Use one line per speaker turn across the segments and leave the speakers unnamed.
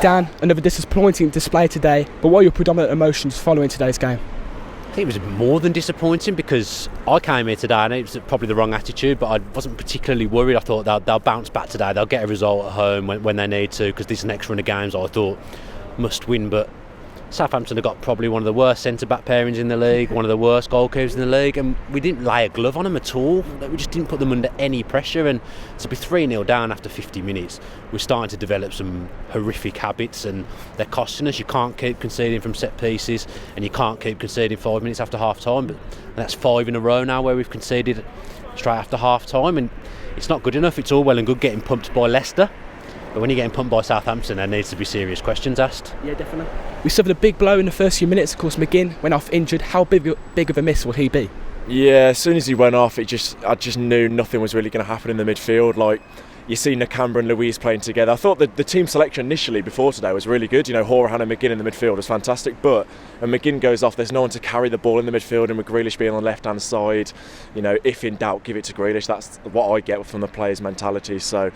Dan, another disappointing display today, but what are your predominant emotions following today's game?
I think it was more than disappointing because I came here today and it was probably the wrong attitude, but I wasn't particularly worried. I thought they'll bounce back today, they'll get a result at home when they need to, because this next run of games I thought must win. But Southampton have got probably one of the worst centre-back pairings in the league, one of the worst goalkeepers in the league, and we didn't lay a glove on them at all. We just didn't put them under any pressure, and to be 3-0 down after 50 minutes, we're starting to develop some horrific habits and they're costing us. You can't keep conceding from set pieces and you can't keep conceding 5 minutes after half-time, but that's 5 in a row now where we've conceded straight after half-time, and it's not good enough. It's all well and good getting pumped by Leicester, but when you're getting pumped by Southampton, there needs to be serious questions asked.
Yeah, definitely. We suffered a big blow in the first few minutes. Of course, McGinn went off injured. How big of a miss will he be?
Yeah, as soon as he went off, I just knew nothing was really going to happen in the midfield. Like, you see Nakamura and Louise playing together. I thought that the team selection initially before today was really good. You know, Horahan and McGinn in the midfield was fantastic, but when McGinn goes off, there's no one to carry the ball in the midfield, and with Grealish being on the left-hand side, you know, if in doubt, give it to Grealish. That's what I get from the players' mentality. So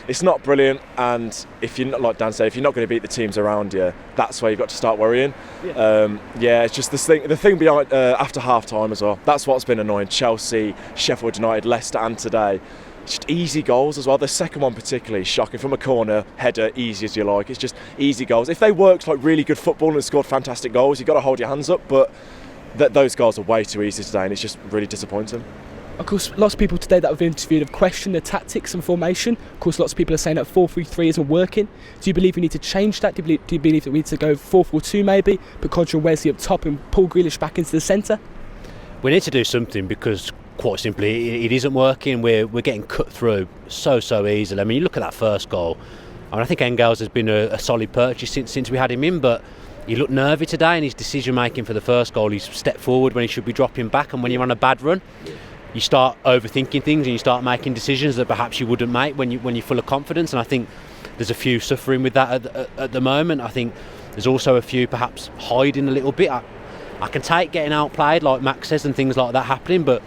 it's not brilliant, and if you're not, like Dan said, if you're not going to beat the teams around you, that's where you've got to start worrying. It's just the thing behind after half-time as well. That's what's been annoying. Chelsea, Sheffield United, Leicester, and today. Just easy goals as well. The second one particularly shocking, from a corner, header, easy as you like. It's just easy goals. If they worked like really good football and scored fantastic goals, you've got to hold your hands up, but those goals are way too easy today, and it's just really disappointing.
Of course, lots of people today that have interviewed have questioned the tactics and formation. Of course, lots of people are saying that 4-3-3 isn't working. Do you believe we need to change that? Do you believe that we need to go 4-4-2 maybe, put Kodjo and Wesley up top and pull Grealish back into the centre?
We need to do something because, quite simply, it isn't working. We're getting cut through so easily. I mean, you look at that first goal. I mean, I think Engels has been a solid purchase since we had him in, but he looked nervy today in his decision making for the first goal. He's stepped forward when he should be dropping back, and when you're on a bad run, you start overthinking things and you start making decisions that perhaps you wouldn't make when you're full of confidence. And I think there's a few suffering with that at the moment. I think there's also a few perhaps hiding a little bit. I can take getting outplayed, like Max says, and things like that happening, but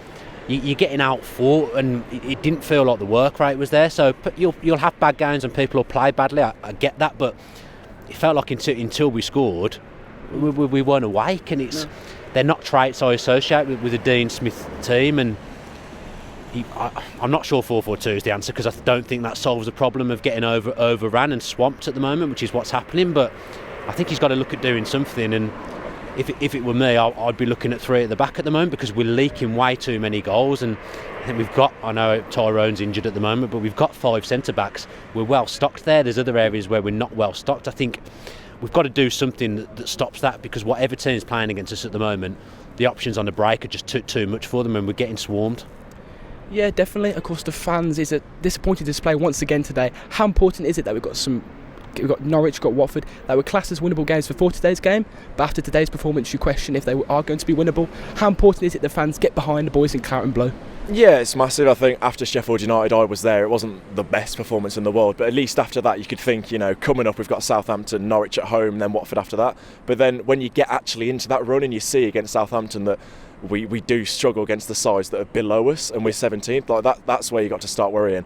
you're getting outfought, and it didn't feel like the work rate was there. So you'll have bad games and people will play badly. I get that, but it felt like until we scored, we weren't awake, and they're not traits I associate with the Dean Smith team. And I'm not sure 4-4-2 is the answer, because I don't think that solves the problem of getting overran and swamped at the moment, which is what's happening. But I think he's got to look at doing something, and if it were me, I'd be looking at 3 at the back at the moment, because we're leaking way too many goals. And I think I know Tyrone's injured at the moment, but we've got 5 centre-backs. We're well stocked there. There's other areas where we're not well stocked. I think we've got to do something that stops that, because whatever team's playing against us at the moment, the options on the break are just too much for them, and we're getting swarmed.
Yeah, definitely. Of course, the fans is a disappointing display once again today. How important is it that we've got Norwich, we've got Watford, that were classed as winnable games before today's game, but after today's performance you question if they are going to be winnable? How important is it the fans get behind the boys in Claret and Blue?
Yeah, it's massive. I think after Sheffield United I was there, it wasn't the best performance in the world, but at least after that you could think, you know, coming up we've got Southampton, Norwich at home, and then Watford after that. But then when you get actually into that run and you see against Southampton that we do struggle against the sides that are below us, and we're 17th, like that's where you got to start worrying.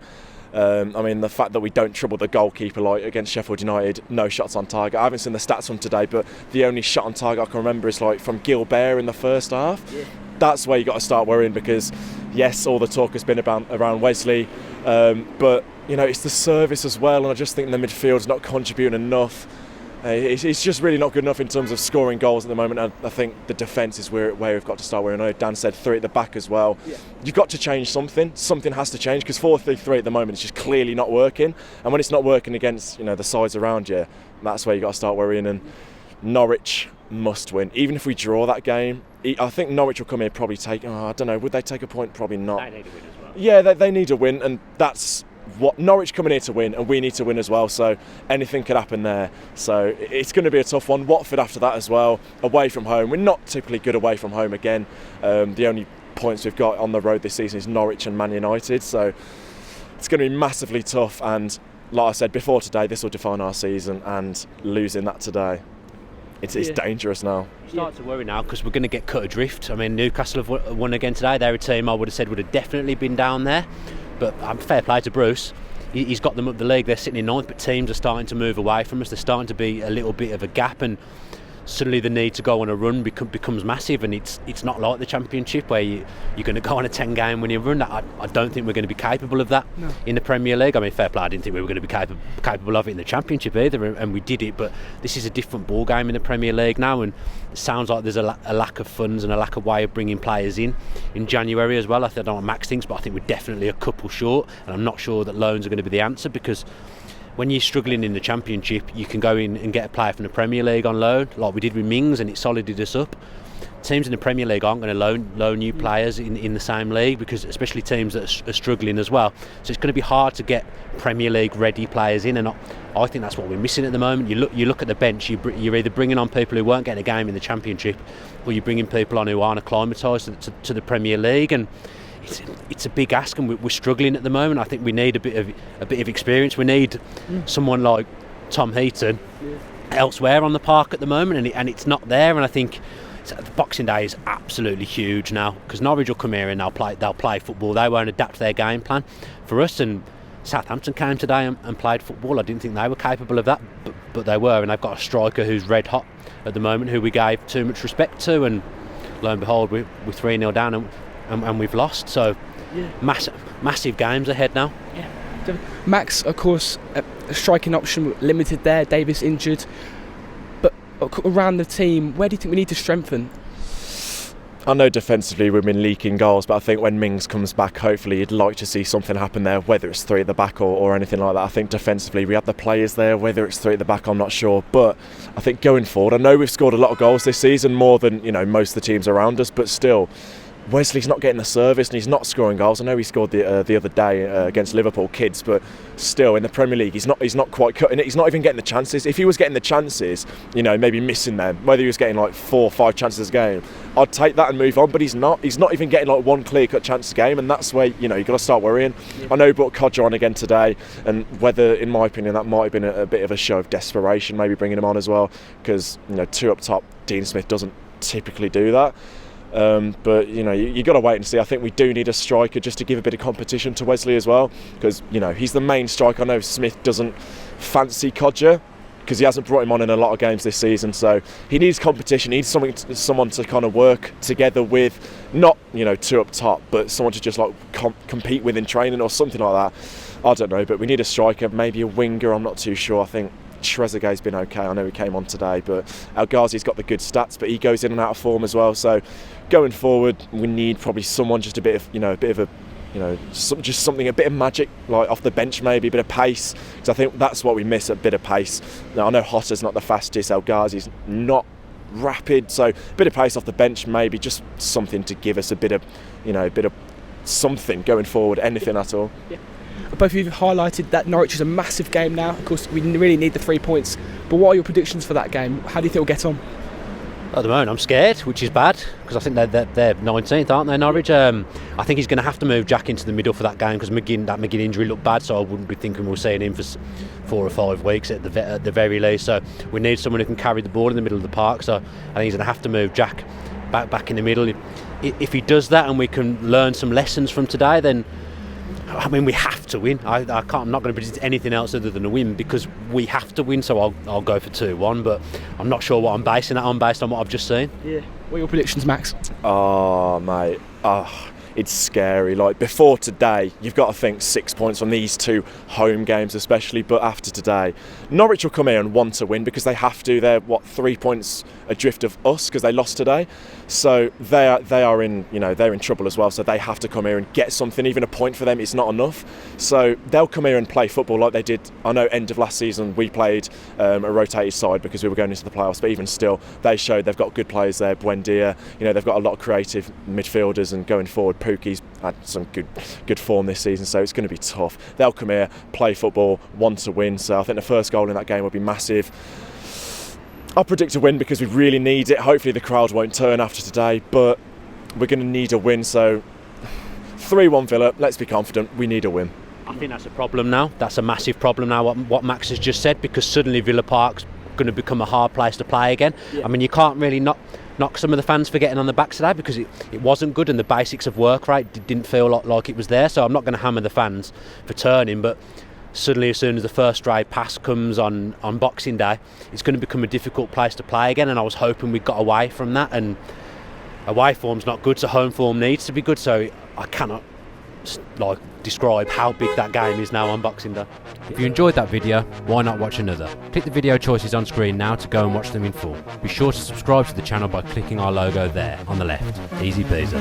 I mean, the fact that we don't trouble the goalkeeper like against Sheffield United, no shots on target. I haven't seen the stats from today, but the only shot on target I can remember is like from Gilbert in the first half. Yeah. That's where you got to start worrying, because yes, all the talk has been around Wesley, but you know, it's the service as well, and I just think the midfield's not contributing enough. It's just really not good enough in terms of scoring goals at the moment, and I think the defence is where we've got to start worrying. I know Dan said 3 at the back as well. Yeah. You've got to change something. Something has to change, because 4-3-3 at the moment is just clearly not working, and when it's not working against, you know, the sides around you, that's where you got to start worrying. And Norwich must win. Even if we draw that game, I think Norwich will come here probably take, I don't know, would they take a point? Probably not.
They need a win as well.
Yeah, they need a win, and that's what Norwich coming here to win, and we need to win as well, so anything could happen there. So it's going to be a tough one. Watford after that as well, away from home. We're not typically good away from home again. The only points we've got on the road this season is Norwich and Man United, so it's going to be massively tough. And like I said before today, this will define our season, and losing that today, it's dangerous now.
You start to worry now, because we're going to get cut adrift. I mean, Newcastle have won again today. They're a team I would have said would have definitely been down there. But fair play to Bruce. he's got them up the league. They're sitting in ninth, but teams are starting to move away from us. There's starting to be a little bit of a gap, and suddenly the need to go on a run becomes massive. And it's not like the Championship where you're going to go on a 10-game winning run. I don't think we're going to be capable of that in the Premier League. I mean, fair play, I didn't think we were going to be capable of it in the Championship either, and we did it. But this is a different ball game in the Premier League now, and it sounds like there's a lack of funds and a lack of way of bringing players in January as well. I don't know what Max thinks, but I think we're definitely a couple short, and I'm not sure that loans are going to be the answer, because when you're struggling in the Championship, you can go in and get a player from the Premier League on loan, like we did with Mings, and it solided us up. Teams in the Premier League aren't going to loan new players in the same league, because especially teams that are struggling as well. So it's going to be hard to get Premier League ready players in, and I think that's what we're missing at the moment. You look at the bench, you're either bringing on people who weren't getting a game in the Championship, or you're bringing people on who aren't acclimatised to the Premier League, and it's a big ask, and we're struggling at the moment. I think we need a bit of experience. We need someone like Tom Heaton elsewhere on the park at the moment, and it's not there. And I think Boxing Day is absolutely huge now, because Norwich will come here and they'll play football. They won't adapt their game plan for us. And Southampton came today and played football. I didn't think they were capable of that, but they were, and they've got a striker who's red hot at the moment, who we gave too much respect to, and lo and behold, we're 3-0 down and we've lost. So massive games ahead now.
Max, of course, a striking option limited there. Davis injured, but around the team, where do you think we need to strengthen?
I know defensively we've been leaking goals, but I think when Mings comes back, hopefully you'd like to see something happen there, whether it's three at the back or anything like that. I think defensively we have the players there. Whether it's three at the back, I'm not sure, but I think going forward, I know we've scored a lot of goals this season, more than most of the teams around us, but still Wesley's not getting the service and he's not scoring goals. I know he scored the other day against Liverpool kids, but still in the Premier League he's not quite cutting it. He's not even getting the chances. If he was getting the chances, maybe missing them, whether he was getting like 4 or 5 chances a game, I'd take that and move on. But he's not even getting like one clear cut chance a game, and that's where you've got to start worrying. I know he brought Codger on again today, and whether, in my opinion, that might have been a bit of a show of desperation, maybe bringing him on as well, because 2 up top, Dean Smith doesn't typically do that. But you got to wait and see. I think we do need a striker just to give a bit of competition to Wesley as well, because he's the main striker. I know Smith doesn't fancy Codger because he hasn't brought him on in a lot of games this season, so he needs competition. He needs someone to kind of work together with, not 2 up top, but someone to just like compete with in training or something like that. I don't know, but we need a striker, maybe a winger. I'm not too sure. I think Trezeguet's been okay. I know he came on today, but El Ghazi's got the good stats, but he goes in and out of form as well. So going forward, we need probably someone just a bit of just something, a bit of magic, like off the bench, maybe a bit of pace, because I think that's what we miss, a bit of pace. Now I know Hotter's not the fastest, El Ghazi's not rapid, so a bit of pace off the bench, maybe just something to give us a bit of something going forward, anything at all.
Yeah. Both of you have highlighted that Norwich is a massive game now. Of course, we really need the 3 points. But what are your predictions for that game? How do you think we'll get on?
At the moment, I'm scared, which is bad, because I think they're 19th, aren't they, Norwich? I think he's going to have to move Jack into the middle for that game, because that McGinn injury looked bad, so I wouldn't be thinking we're seeing him for 4 or 5 weeks at the very least. So we need someone who can carry the ball in the middle of the park. So I think he's going to have to move Jack back in the middle. If he does that and we can learn some lessons from today, then we have to win. I'm not going to predict anything else other than a win, because we have to win. So I'll go for 2-1, but I'm not sure what I'm basing that on, based on what I've just seen.
Yeah. What are your predictions, Max?
Oh, mate. It's scary. Like, before today, you've got to think 6 points from these 2 home games especially, but after today, Norwich will come here and want to win because they have to. They're 3 points adrift of us because they lost today, so they are in they're in trouble as well. So they have to come here and get something. Even a point for them is not enough, so they'll come here and play football like they did. I know end of last season we played a rotated side because we were going into the playoffs, but even still they showed they've got good players there. Buendia, they've got a lot of creative midfielders, and going forward Pukki's had some good form this season, so it's going to be tough. They'll come here, play football, want to win, so I think the first goal in that game will be massive. I'll predict a win because we really need it. Hopefully the crowd won't turn after today, but we're going to need a win, so 3-1 Villa. Let's be confident, we need a win.
I think that's a problem now. That's a massive problem now, what Max has just said, because suddenly Villa Park's going to become a hard place to play again. Yeah. I mean, you can't really knock some of the fans for getting on the back today, because it wasn't good, and the basics of work rate didn't feel like it was there. So I'm not going to hammer the fans for turning, but suddenly as soon as the first stray pass comes on Boxing Day, it's going to become a difficult place to play again, and I was hoping we got away from that, and away form's not good, so home form needs to be good, so I cannot describe how big that game is now on Boxing Day.
If you enjoyed that video, why not watch another? Click the video choices on screen now to go and watch them in full. Be sure to subscribe to the channel by clicking our logo there on the left. Easy peasy.